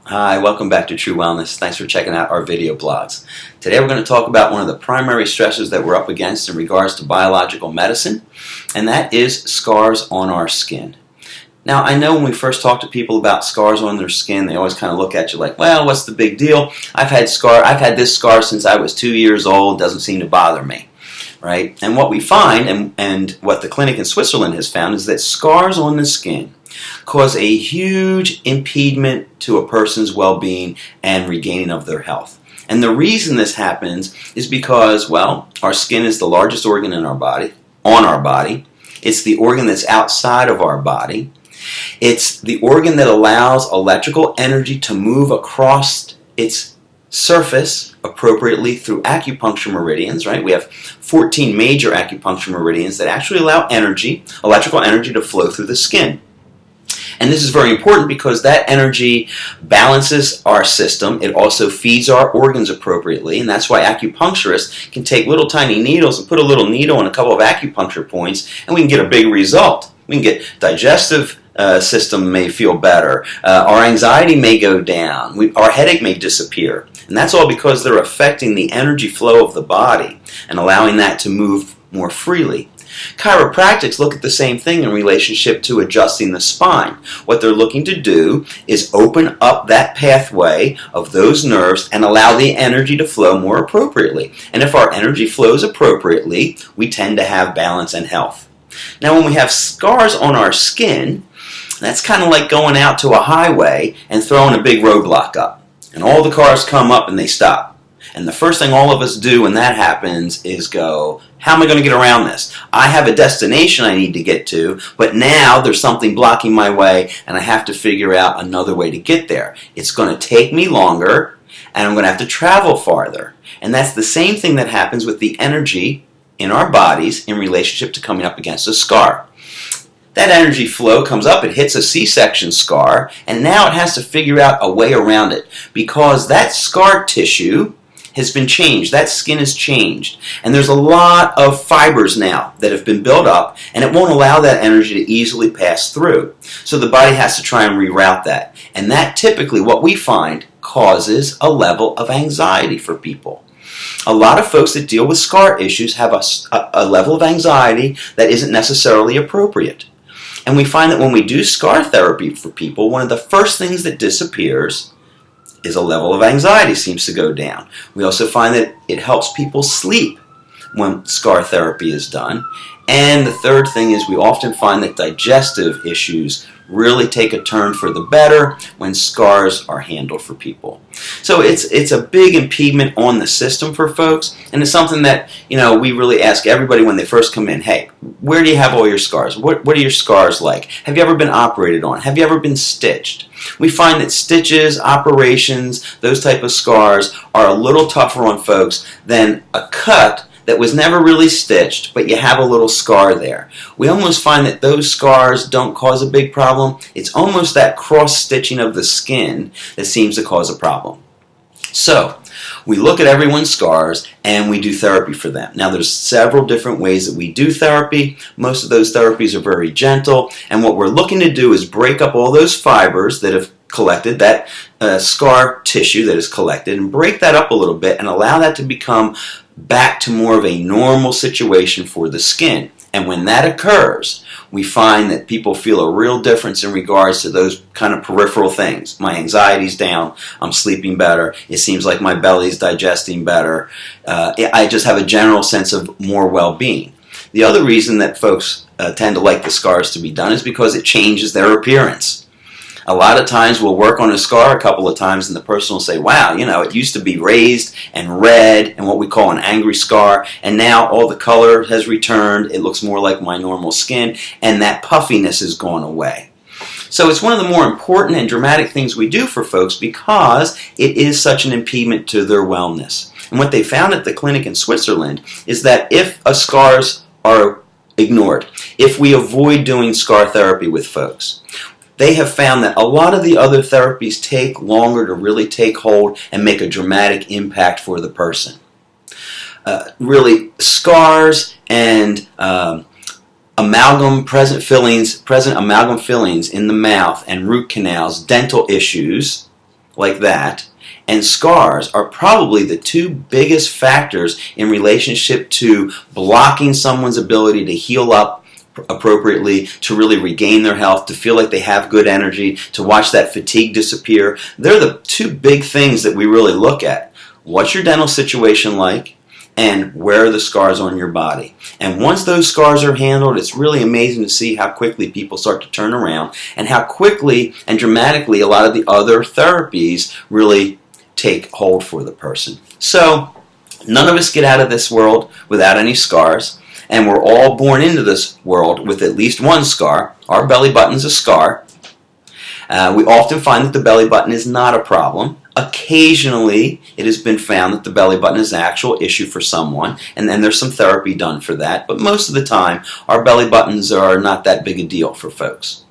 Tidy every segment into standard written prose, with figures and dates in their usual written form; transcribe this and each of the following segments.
Hi, welcome back to True Wellness. Thanks for checking out our video blogs. Today we're going to talk about one of the primary stressors that we're up against in regards to biological medicine, and that is scars on our skin. Now, I know when we first talk to people about scars on their skin, they always kind of look at you like, well, what's the big deal? I've had this scar since I was 2 years old, doesn't seem to bother me. Right? And what we find, and what the clinic in Switzerland has found, is that scars on the skin cause a huge impediment to a person's well-being and regaining of their health. And the reason this happens is because, well, our skin is the largest organ in our body, on our body. It's the organ that's outside of our body. It's the organ that allows electrical energy to move across its surface appropriately through acupuncture meridians, right? We have 14 major acupuncture meridians that actually allow electrical energy to flow through the skin. And this is very important because that energy balances our system. It also feeds our organs appropriately, and that's why acupuncturists can take little tiny needles and put a little needle in a couple of acupuncture points, and we can get a big result. We can get digestive system may feel better. Our anxiety may go down. Our headache may disappear. And that's all because they're affecting the energy flow of the body and allowing that to move more freely. Chiropractics look at the same thing in relationship to adjusting the spine. What they're looking to do is open up that pathway of those nerves and allow the energy to flow more appropriately. And if our energy flows appropriately, we tend to have balance and health. Now, when we have scars on our skin, that's kind of like going out to a highway and throwing a big roadblock up. And all the cars come up and they stop. And the first thing all of us do when that happens is go, how am I going to get around this? I have a destination I need to get to, but now there's something blocking my way and I have to figure out another way to get there. It's going to take me longer and I'm going to have to travel farther. And that's the same thing that happens with the energy in our bodies in relationship to coming up against a scar. That energy flow comes up, it hits a C-section scar, and now it has to figure out a way around it because that scar tissue has been changed. That skin has changed. And there's a lot of fibers now that have been built up, and it won't allow that energy to easily pass through. So the body has to try and reroute that. And that typically, what we find, causes a level of anxiety for people. A lot of folks that deal with scar issues have a level of anxiety that isn't necessarily appropriate. And we find that when we do scar therapy for people, one of the first things that disappears is a level of anxiety seems to go down. We also find that it helps people sleep when scar therapy is done. And the third thing is we often find that digestive issues really take a turn for the better when scars are handled for people. So it's a big impediment on the system for folks, and it's something that we really ask everybody when they first come in, hey, where do you have all your scars? What are your scars like? Have you ever been operated on? Have you ever been stitched? We find that stitches, operations, those type of scars are a little tougher on folks than a cut that was never really stitched, but you have a little scar there. We almost find that those scars don't cause a big problem. It's almost that cross-stitching of the skin that seems to cause a problem. So, we look at everyone's scars and we do therapy for them. Now, there's several different ways that we do therapy. Most of those therapies are very gentle, and what we're looking to do is break up all those fibers that have collected, that scar tissue that is collected, and break that up a little bit and allow that to become back to more of a normal situation for the skin. And when that occurs, we find that people feel a real difference in regards to those kind of peripheral things. My anxiety's down, I'm sleeping better, it seems like my belly's digesting better, I just have a general sense of more well-being. The other reason that folks tend to like the scars to be done is because it changes their appearance. A lot of times we'll work on a scar a couple of times and the person will say, wow, it used to be raised and red and what we call an angry scar, and now all the color has returned, it looks more like my normal skin, and that puffiness has gone away. So it's one of the more important and dramatic things we do for folks because it is such an impediment to their wellness. And what they found at the clinic in Switzerland is that if scars are ignored, if we avoid doing scar therapy with folks, they have found that a lot of the other therapies take longer to really take hold and make a dramatic impact for the person. Really, scars and present amalgam fillings in the mouth and root canals, dental issues, like that, and scars are probably the two biggest factors in relationship to blocking someone's ability to heal up appropriately, to really regain their health, to feel like they have good energy, to watch that fatigue disappear. They're the two big things that we really look at. What's your dental situation like? And where are the scars on your body? And once those scars are handled, it's really amazing to see how quickly people start to turn around and how quickly and dramatically a lot of the other therapies really take hold for the person. So, none of us get out of this world without any scars, and we're all born into this world with at least one scar. Our belly button's a scar. We often find that the belly button is not a problem. Occasionally, it has been found that the belly button is an actual issue for someone, and then there's some therapy done for that. But most of the time, our belly buttons are not that big a deal for folks.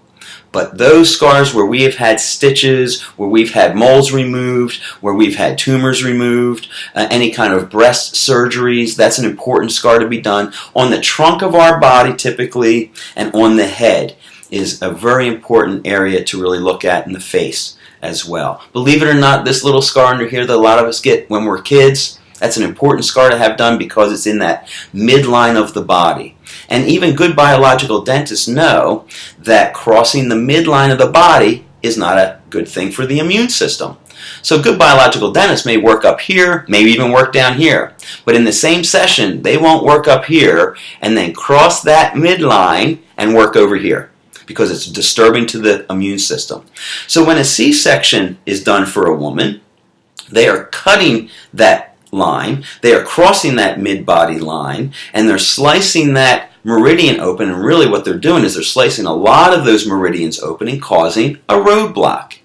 But those scars where we have had stitches, where we've had moles removed, where we've had tumors removed, any kind of breast surgeries, that's an important scar to be done. On the trunk of our body typically, and on the head is a very important area to really look at, in the face as well. Believe it or not, this little scar under here that a lot of us get when we're kids, that's an important scar to have done because it's in that midline of the body. And even good biological dentists know that crossing the midline of the body is not a good thing for the immune system. So good biological dentists may work up here, maybe even work down here. But in the same session, they won't work up here and then cross that midline and work over here, because it's disturbing to the immune system. So when a C-section is done for a woman, they are cutting that line, they are crossing that mid-body line, and they're slicing that meridian open, and really what they're doing is they're slicing a lot of those meridians open and causing a roadblock.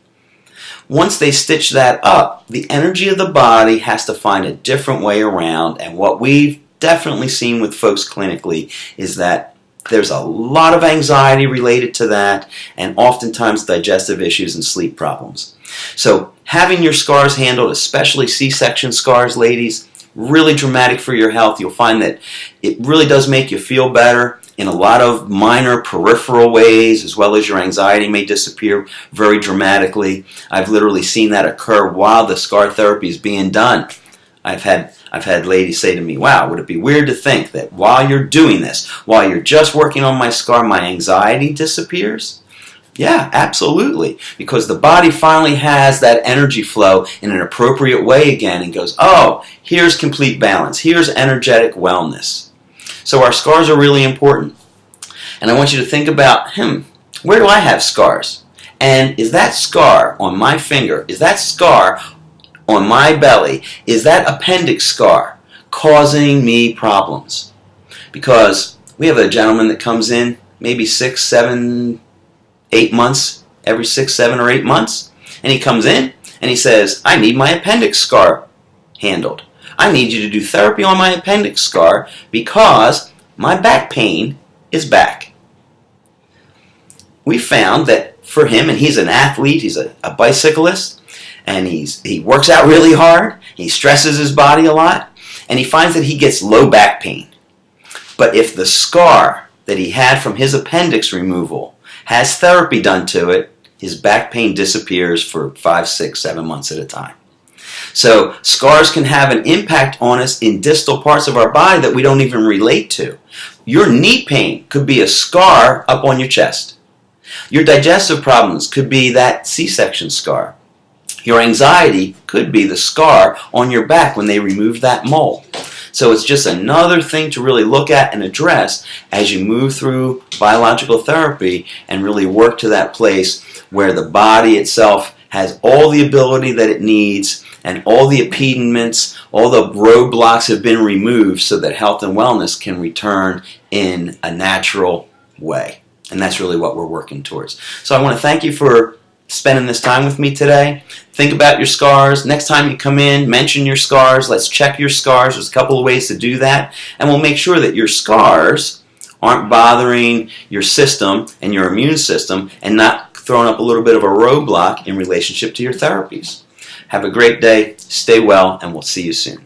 Once they stitch that up, the energy of the body has to find a different way around, and what we've definitely seen with folks clinically is that there's a lot of anxiety related to that, and oftentimes digestive issues and sleep problems. So having your scars handled, especially C-section scars, ladies, really dramatic for your health. You'll find that it really does make you feel better in a lot of minor peripheral ways, as well as your anxiety may disappear very dramatically. I've literally seen that occur while the scar therapy is being done. I've had ladies say to me, wow, would it be weird to think that while you're doing this, while you're just working on my scar, my anxiety disappears? Yeah, absolutely. Because the body finally has that energy flow in an appropriate way again and goes, oh, here's complete balance. Here's energetic wellness. So our scars are really important. And I want you to think about, where do I have scars? And is that scar on my finger, is that scar on my belly, is that appendix scar causing me problems? Because we have a gentleman that comes in maybe 6, 7, 8 months, every 6, 7, or 8 months, and he comes in and he says, I need my appendix scar handled. I need you to do therapy on my appendix scar because my back pain is back. We found that for him, and he's an athlete, he's a bicyclist, and he works out really hard, he stresses his body a lot, and he finds that he gets low back pain. But if the scar that he had from his appendix removal has therapy done to it, his back pain disappears for 5, 6, 7 months at a time. So scars can have an impact on us in distal parts of our body that we don't even relate to. Your knee pain could be a scar up on your chest. Your digestive problems could be that C-section scar. Your anxiety could be the scar on your back when they removed that mole. So it's just another thing to really look at and address as you move through biological therapy and really work to that place where the body itself has all the ability that it needs and all the impediments, all the roadblocks have been removed so that health and wellness can return in a natural way. And that's really what we're working towards. So I want to thank you for spending this time with me today. Think about your scars. Next time you come in, mention your scars. Let's check your scars. There's a couple of ways to do that. And we'll make sure that your scars aren't bothering your system and your immune system and not throwing up a little bit of a roadblock in relationship to your therapies. Have a great day. Stay well, and we'll see you soon.